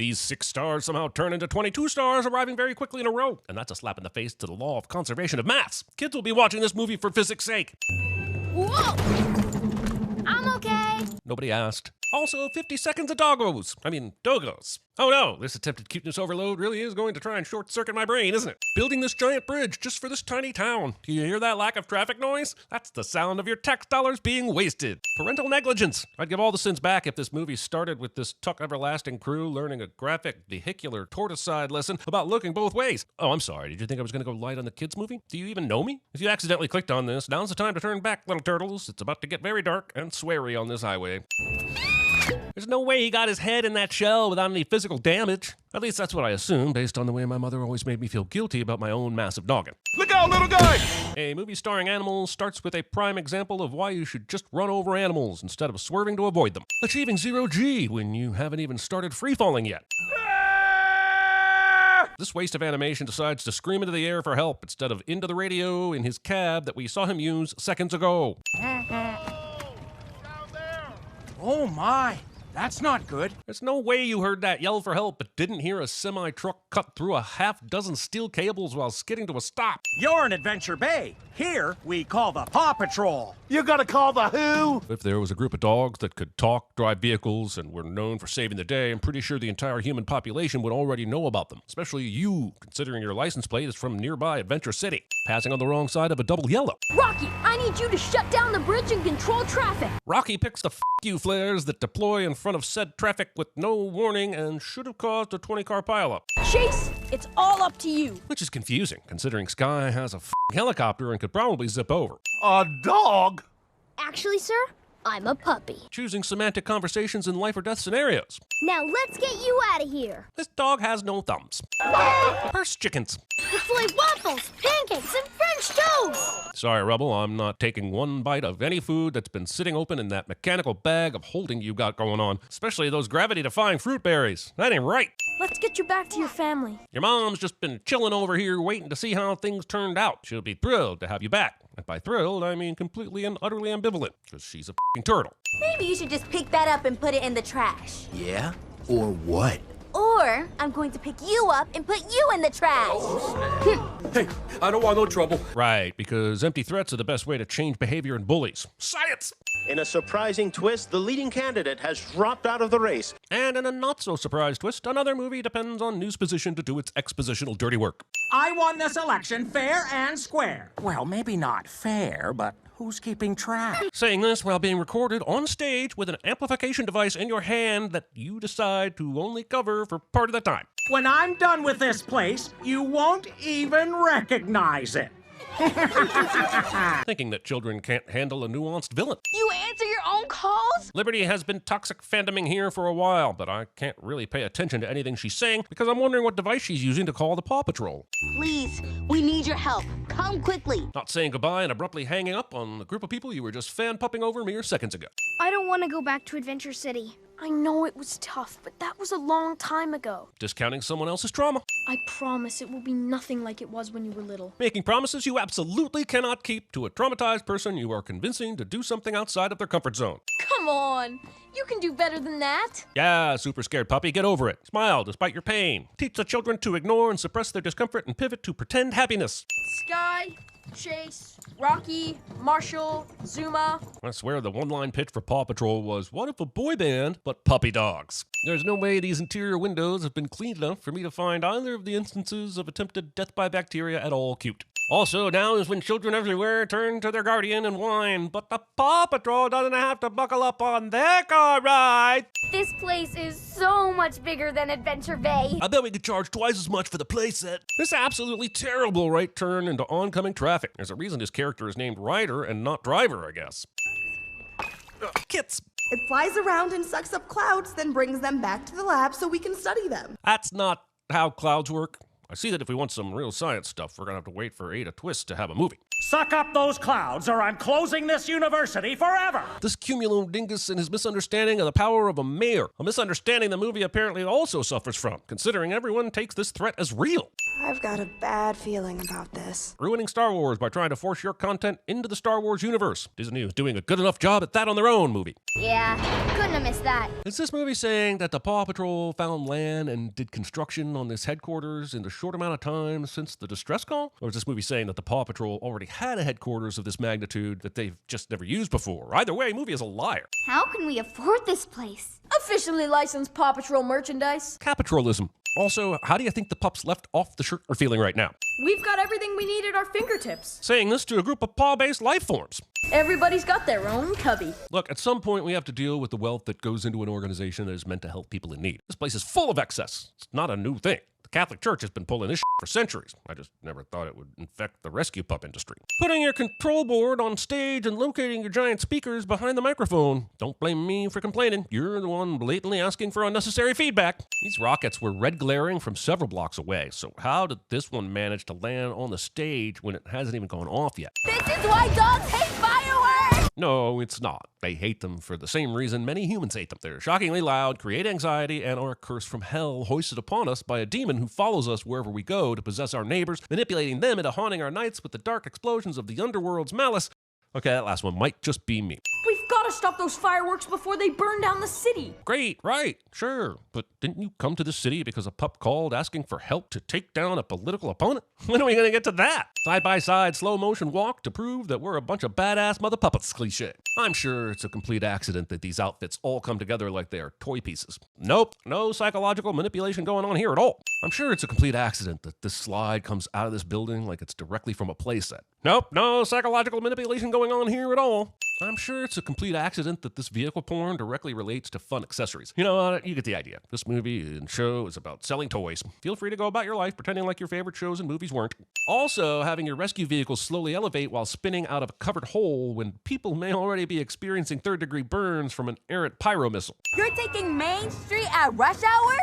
these 6 stars somehow turn into 22 stars, arriving very quickly in a row. And that's a slap in the face to the law of conservation of mass. Kids will be watching this movie for physics' sake. Whoa! I'm okay. Nobody asked. Also, 50 seconds of doggos. Dogos. Oh no, this attempted cuteness overload really is going to try and short-circuit my brain, isn't it? Building this giant bridge just for this tiny town. Do you hear that lack of traffic noise? That's the sound of your tax dollars being wasted. Parental negligence. I'd give all the sins back if this movie started with this Tuck Everlasting crew learning a graphic vehicular tortoise-side lesson about looking both ways. Oh, I'm sorry. Did you think I was going to go light on the kids' movie? Do you even know me? If you accidentally clicked on this, now's the time to turn back, little turtles. It's about to get very dark and sweary on this highway. There's no way he got his head in that shell without any physical damage. At least that's what I assume, based on the way my mother always made me feel guilty about my own massive noggin. Look out, little guy! A movie starring animals starts with a prime example of why you should just run over animals instead of swerving to avoid them. Achieving 0G when you haven't even started free-falling yet. This waste of animation decides to scream into the air for help instead of into the radio in his cab that we saw him use seconds ago. Oh my, that's not good. There's no way you heard that yell for help but didn't hear a semi-truck cut through a half-dozen steel cables while skidding to a stop. You're in Adventure Bay. Here, we call the Paw Patrol. You gotta call the who? If there was a group of dogs that could talk, drive vehicles, and were known for saving the day, I'm pretty sure the entire human population would already know about them. Especially you, considering your license plate is from nearby Adventure City. Passing on the wrong side of a double yellow. Rocky, I need you to shut down the bridge and control traffic. Rocky picks the you flares that deploy in front of said traffic with no warning and should have caused a 20-car pileup. Chase, it's all up to you. Which is confusing, considering Sky has a helicopter and could probably zip over. A dog? Actually, sir, I'm a puppy. Choosing semantic conversations in life or death scenarios. Now let's get you out of here. This dog has no thumbs. Purse chickens. It's like waffles, pancakes, and French toast. Sorry, Rebel, I'm not taking one bite of any food that's been sitting open in that mechanical bag of holding you got going on. Especially those gravity-defying fruit berries. That ain't right. Let's get you back to your family. Your mom's just been chilling over here waiting to see how things turned out. She'll be thrilled to have you back. And by thrilled, I mean completely and utterly ambivalent, because she's a f***ing turtle. Maybe you should just pick that up and put it in the trash. Yeah? Or what? Or I'm going to pick you up and put you in the trash. Hey, I don't want no trouble. Right, because empty threats are the best way to change behavior in bullies. Science! In a surprising twist, the leading candidate has dropped out of the race. And in a not-so-surprise twist, another movie depends on news position to do its expositional dirty work. I won this election fair and square. Well, maybe not fair, but who's keeping track? Saying this while being recorded on stage with an amplification device in your hand that you decide to only cover for part of the time. When I'm done with this place, you won't even recognize it. Thinking that children can't handle a nuanced villain. You answer your own calls? Liberty has been toxic fandoming here for a while, but I can't really pay attention to anything she's saying because I'm wondering what device she's using to call the Paw Patrol. Please, we need your help. Come quickly. Not saying goodbye and abruptly hanging up on the group of people you were just fan-pupping over mere seconds ago. I don't want to go back to Adventure City. I know it was tough, but that was a long time ago. Discounting someone else's trauma. I promise it will be nothing like it was when you were little. Making promises you absolutely cannot keep to a traumatized person you are convincing to do something outside of their comfort zone. Come on, you can do better than that. Yeah, super scared puppy, get over it. Smile despite your pain. Teach the children to ignore and suppress their discomfort and pivot to pretend happiness. Sky, Chase, Rocky, Marshall, Zuma. I swear the one-line pitch for Paw Patrol was, what if a boy band, but puppy dogs? There's no way these interior windows have been cleaned enough for me to find either of the instances of attempted death by bacteria at all cute. Also, now is when children everywhere turn to their guardian and whine, but the Paw Patrol doesn't have to buckle up on their car ride. This place is so much bigger than Adventure Bay. I bet we could charge twice as much for the playset. This absolutely terrible right turn into oncoming traffic. There's a reason his character is named Ryder and not Driver, I guess. Kits. It flies around and sucks up clouds, then brings them back to the lab so we can study them. That's not how clouds work. I see that if we want some real science stuff, we're gonna have to wait for Ada Twist to have a movie. Suck up those clouds or I'm closing this university forever. This cumulodingus and his misunderstanding of the power of a mayor. A misunderstanding the movie apparently also suffers from, considering everyone takes this threat as real. I've got a bad feeling about this. Ruining Star Wars by trying to force your content into the Star Wars universe. Disney is doing a good enough job at that on their own movie. Yeah, couldn't have missed that. Is this movie saying that the Paw Patrol found land and did construction on this headquarters in the short amount of time since the distress call? Or is this movie saying that the Paw Patrol already had a headquarters of this magnitude that they've just never used before? Either way, movie is a liar. How can we afford this place? Officially licensed Paw Patrol merchandise. Capatrolism. Also, how do you think the pups left off the shirt are feeling right now? We've got everything we need at our fingertips. Saying this to a group of paw-based life forms. Everybody's got their own cubby. Look, at some point we have to deal with the wealth that goes into an organization that is meant to help people in need. This place is full of excess. It's not a new thing. The Catholic Church has been pulling this for centuries. I just never thought it would infect the rescue pup industry. Putting your control board on stage and locating your giant speakers behind the microphone. Don't blame me for complaining. You're the one blatantly asking for unnecessary feedback. These rockets were red glaring from several blocks away, so how did this one manage to land on the stage when it hasn't even gone off yet? This is why dogs hate fireworks! No, it's not. They hate them for the same reason many humans hate them. They're shockingly loud, create anxiety, and are a curse from hell hoisted upon us by a demon who follows us wherever we go to possess our neighbors, manipulating them into haunting our nights with the dark explosions of the underworld's malice. Okay, that last one might just be me. We've got to stop those fireworks before they burn down the city. Great, right, sure. But didn't you come to this city because a pup called asking for help to take down a political opponent? When are we going to get to that? Side-by-side slow motion walk to prove that we're a bunch of badass mother puppets cliche. I'm sure it's a complete accident that these outfits all come together like they are toy pieces. Nope, no psychological manipulation going on here at all. I'm sure it's a complete accident that this slide comes out of this building like it's directly from a playset. Nope, no psychological manipulation going on here at all. I'm sure it's a complete accident that this vehicle porn directly relates to fun accessories. You know, you get the idea. This movie and show is about selling toys. Feel free to go about your life pretending like your favorite shows and movies weren't. Also, having your rescue vehicle slowly elevate while spinning out of a covered hole when people may already be experiencing third-degree burns from an errant pyro missile. You're taking Main Street at rush hour?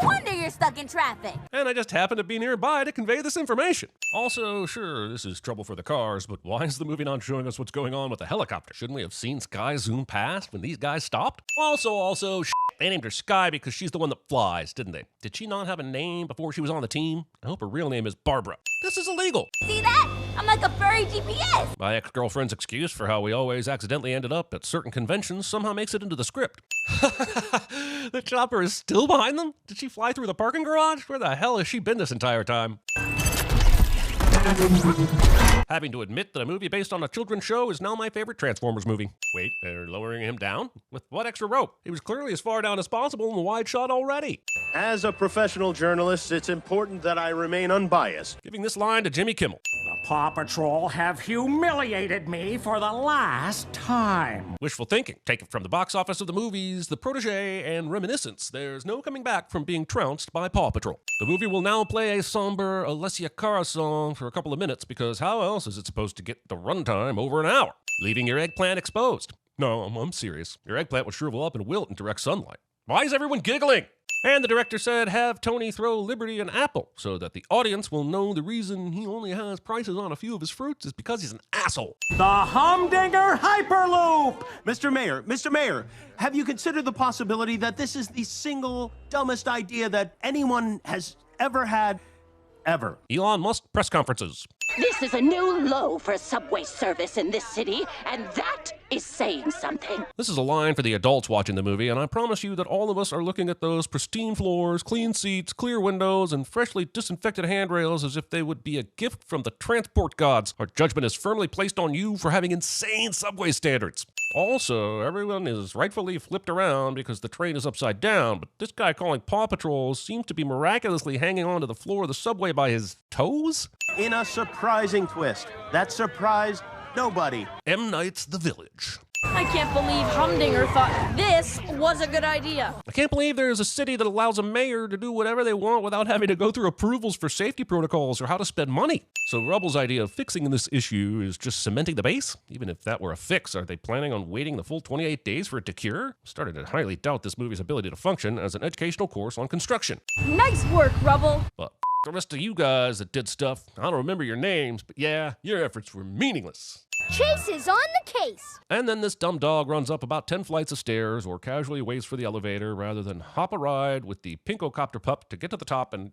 No wonder you're stuck in traffic. And I just happened to be nearby to convey this information. Also, sure, this is trouble for the cars, but why is the movie not showing us what's going on with the helicopter? Shouldn't we have seen Sky zoom past when these guys stopped? Also, they named her Sky because she's the one that flies, didn't they? Did she not have a name before she was on the team? I hope her real name is Barbara. This is illegal. See that? I'm like a furry GPS. My ex-girlfriend's excuse for how we always accidentally ended up at certain conventions somehow makes it into the script. The chopper is still behind them? Did she fly through the parking garage? Where the hell has she been this entire time? Having to admit that a movie based on a children's show is now my favorite Transformers movie. Wait, they're lowering him down? With what extra rope? He was clearly as far down as possible in the wide shot already. As a professional journalist, it's important that I remain unbiased. Giving this line to Jimmy Kimmel. The Paw Patrol have humiliated me for the last time. Wishful thinking. Taken from the box office of the movies The Protégé and Reminiscence, there's no coming back from being trounced by Paw Patrol. The movie will now play a somber Alessia Cara song for a couple of minutes because how else is it supposed to get the runtime over an hour? Leaving your eggplant exposed. No, I'm serious. Your eggplant will shrivel up and wilt in direct sunlight. Why is everyone giggling? And the director said have Tony throw Liberty an apple so that the audience will know the reason he only has prices on a few of his fruits is because he's an asshole. The Humdinger Hyperloop! Mr. Mayor, have you considered the possibility that this is the single dumbest idea that anyone has ever had, ever? Elon Musk press conferences. This is a new low for subway service in this city, and that is saying something. This is a line for the adults watching the movie, and I promise you that all of us are looking at those pristine floors, clean seats, clear windows, and freshly disinfected handrails as if they would be a gift from the transport gods. Our judgment is firmly placed on you for having insane subway standards. Also, everyone is rightfully flipped around because the train is upside down, but this guy calling Paw Patrol seems to be miraculously hanging onto the floor of the subway by his toes? In a surprising twist that surprised nobody. M. Night's The Village. I can't believe Humdinger thought this was a good idea. I can't believe there is a city that allows a mayor to do whatever they want without having to go through approvals for safety protocols or how to spend money. So Rubble's idea of fixing this issue is just cementing the base? Even if that were a fix, are they planning on waiting the full 28 days for it to cure? Started to highly doubt this movie's ability to function as an educational course on construction. Nice work, Rubble. But the rest of you guys that did stuff, I don't remember your names, but yeah, your efforts were meaningless. Chase is on the case. And then this dumb dog runs up about 10 flights of stairs or casually waits for the elevator rather than hop a ride with the Pinkocopter pup to get to the top and,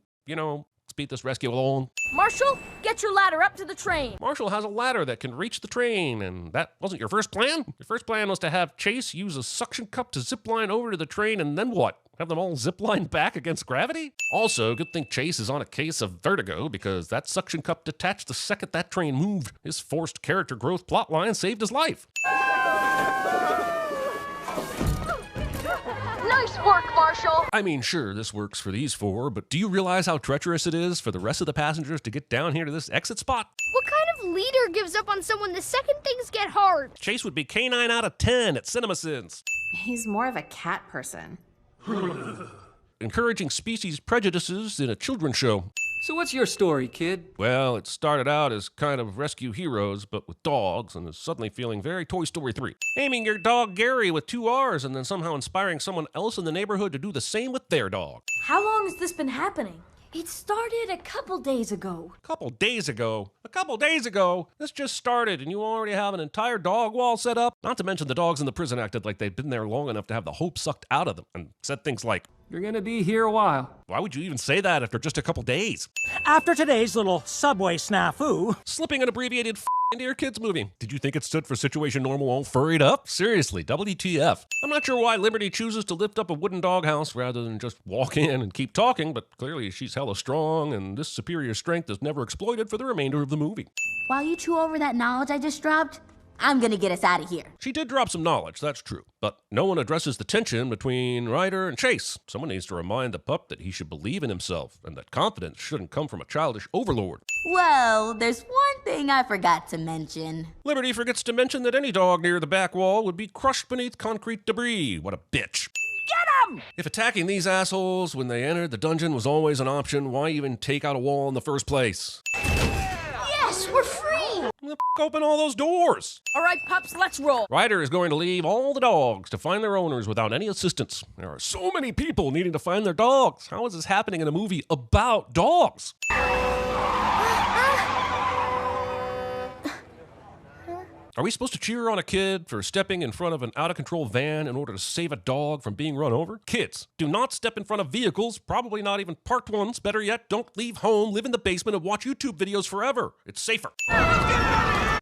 Let's beat this rescue alone. Marshall, get your ladder up to the train. Marshall has a ladder that can reach the train, and that wasn't your first plan? Your first plan was to have Chase use a suction cup to zip line over to the train, and then what? Have them all zip line back against gravity? Also, good thing Chase is on a case of vertigo, because that suction cup detached the second that train moved. His forced character growth plotline saved his life. Nice work, Marshall. I mean, sure, this works for these four, but do you realize how treacherous it is for the rest of the passengers to get down here to this exit spot? What kind of leader gives up on someone the second things get hard? Chase would be K9 out of 10 at CinemaSins. He's more of a cat person. Encouraging species prejudices in a children's show. So what's your story, kid? Well, it started out as kind of rescue heroes, but with dogs, and is suddenly feeling very Toy Story 3. Naming your dog Gary with 2 R's, and then somehow inspiring someone else in the neighborhood to do the same with their dog. How long has this been happening? It started a couple days ago. A couple days ago? This just started, and you already have an entire dog wall set up? Not to mention the dogs in the prison acted like they'd been there long enough to have the hope sucked out of them, and said things like, You're gonna be here a while. why would you even say that after just a couple days? After today's little subway snafu, Slipping an abbreviated into your kids' movie. Did you think it stood for Situation Normal All Furried Up? Seriously, WTF. I'm not sure why Liberty chooses to lift up a wooden doghouse rather than just walk in and keep talking, but clearly she's hella strong, and this superior strength is never exploited for the remainder of the movie. While you chew over that knowledge I just dropped, I'm gonna get us out of here. She did drop some knowledge, that's true. But no one addresses the tension between Ryder and Chase. Someone needs to remind the pup that he should believe in himself, and that confidence shouldn't come from a childish overlord. Well, there's one thing I forgot to mention. Liberty forgets to mention that any dog near the back wall would be crushed beneath concrete debris. What a bitch. Get him! If attacking these assholes when they entered the dungeon was always an option, why even take out a wall in the first place? Yes, we're free. Open all those doors! All right, pups, let's roll. Ryder is going to leave all the dogs to find their owners without any assistance. There are so many people needing to find their dogs. How is this happening in a movie about dogs? Are we supposed to cheer on a kid for stepping in front of an out-of-control van in order to save a dog from being run over? Kids, do not step in front of vehicles, probably not even parked ones. Better yet, don't leave home, live in the basement, and watch YouTube videos forever. It's safer.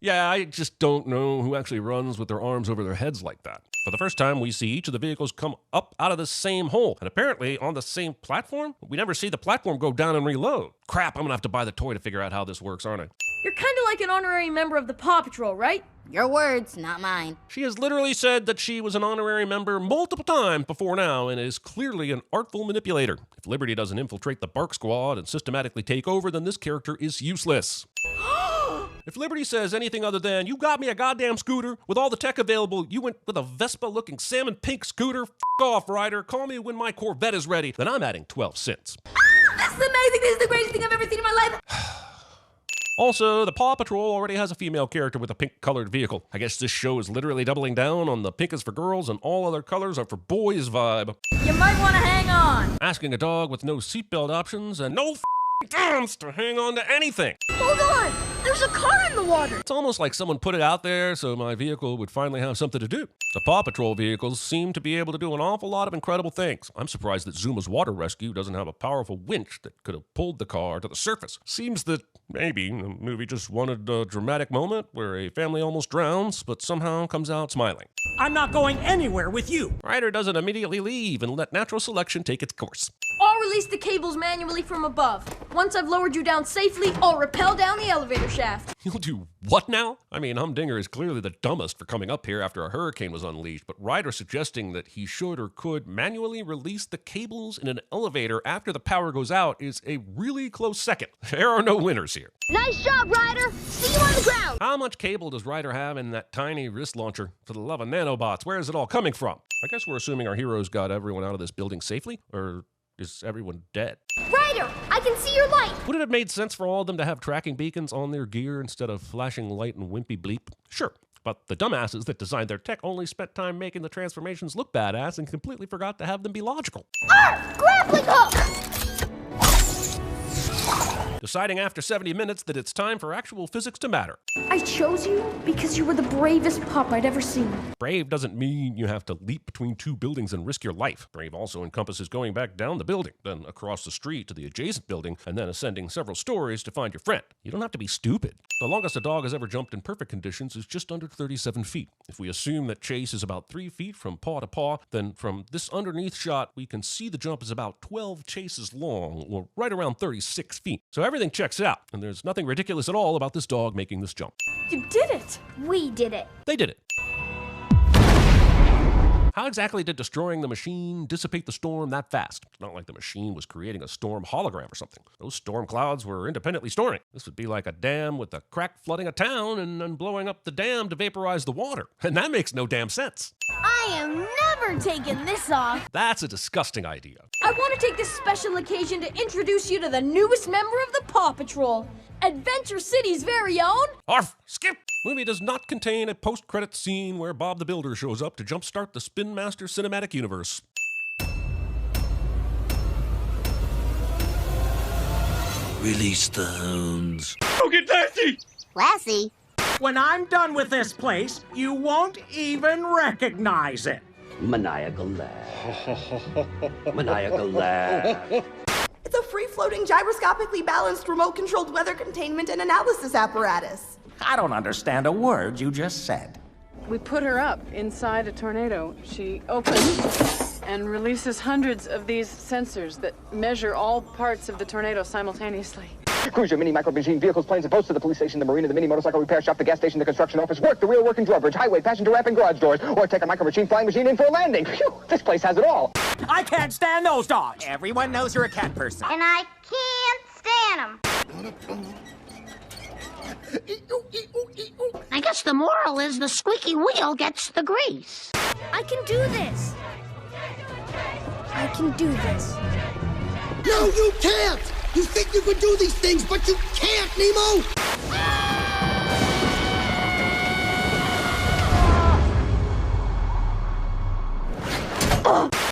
Yeah, I just don't know who actually runs with their arms over their heads like that. For the first time, we see each of the vehicles come up out of the same hole, and apparently on the same platform. We never see the platform go down and reload. Crap, I'm gonna have to buy the toy to figure out how this works, aren't I? You're kind of like an honorary member of the Paw Patrol, right? Your words, not mine. She has literally said that she was an honorary member multiple times before now and is clearly an artful manipulator. If Liberty doesn't infiltrate the Bark Squad and systematically take over, then this character is useless. If Liberty says anything other than, you got me a goddamn scooter, with all the tech available, you went with a Vespa-looking salmon pink scooter, f*** off, Ryder, call me when my Corvette is ready, then I'm adding 12 cents. This is amazing. This is the greatest thing I've ever seen in my life. Also, the Paw Patrol already has a female character with a pink-colored vehicle. I guess this show is literally doubling down on the pink is for girls and all other colors are for boys vibe. You might want to hang on. Asking a dog with no seatbelt options and no arms to hang on to anything. Hold on! There's a car in the water! It's almost like someone put it out there so my vehicle would finally have something to do. The Paw Patrol vehicles seem to be able to do an awful lot of incredible things. I'm surprised that Zuma's water rescue doesn't have a powerful winch that could have pulled the car to the surface. Seems that maybe the movie just wanted a dramatic moment where a family almost drowns, but somehow comes out smiling. I'm not going anywhere with you. Ryder doesn't immediately leave and let natural selection take its course. I'll release the cables manually from above. Once I've lowered you down safely, I'll rappel down the elevator shaft. You'll do what now? I mean, Humdinger is clearly the dumbest for coming up here after a hurricane was unleashed, but Ryder suggesting that he should or could manually release the cables in an elevator after the power goes out is a really close second. There are no winners here. Nice job, Ryder! See you on the ground! How much cable does Ryder have in that tiny wrist launcher? For the love of nanobots, where is it all coming from? I guess we're assuming our heroes got everyone out of this building safely, or is everyone dead? Ryder, I can see your light! Would it have made sense for all of them to have tracking beacons on their gear instead of flashing light and wimpy bleep? Sure, but the dumbasses that designed their tech only spent time making the transformations look badass and completely forgot to have them be logical. Grappling hook! deciding after 70 minutes that it's time for actual physics to matter. I chose you because you were the bravest pup I'd ever seen. Brave doesn't mean you have to leap between two buildings and risk your life. Brave also encompasses going back down the building, then across the street to the adjacent building, and then ascending several stories to find your friend. You don't have to be stupid. The longest a dog has ever jumped in perfect conditions is just under 37 feet. If we assume that Chase is about 3 feet from paw to paw, then from this underneath shot, we can see the jump is about 12 chases long, or right around 36 feet. So everything checks out, and there's nothing ridiculous at all about this dog making this jump. You did it! We did it. They did it. How exactly did destroying the machine dissipate the storm that fast? It's not like the machine was creating a storm hologram or something. Those storm clouds were independently storing. This would be like a dam with a crack flooding a town and then blowing up the dam to vaporize the water. And that makes no damn sense. I am never taking this off. That's a disgusting idea. I want to take this special occasion to introduce you to the newest member of the Paw Patrol, Adventure City's very own... Arf! Skip! Movie does not contain a post-credits scene where Bob the Builder shows up to jumpstart the Spin Master cinematic universe. Release the hounds. Go get Lassie! Lassie. When I'm done with this place, you won't even recognize it. Maniacal laugh. Maniacal laugh. It's a free-floating, gyroscopically balanced, remote-controlled weather containment and analysis apparatus. I don't understand a word you just said. We put her up inside a tornado. She opens and releases hundreds of these sensors that measure all parts of the tornado simultaneously. Cruiser, mini, micro machine, vehicles, planes, and boats to the police station, the marina, the mini motorcycle repair shop, the gas station, the construction office, work, the real working drawbridge, highway, passenger ramp, and garage doors. Or take a micro machine, flying machine in for a landing. Phew, this place has it all. I can't stand those dogs. Everyone knows you're a cat person. And I can't stand them. I guess the moral is the squeaky wheel gets the grease. I can do this. I can do this. No, you can't! You think you can do these things, but you can't, Nemo!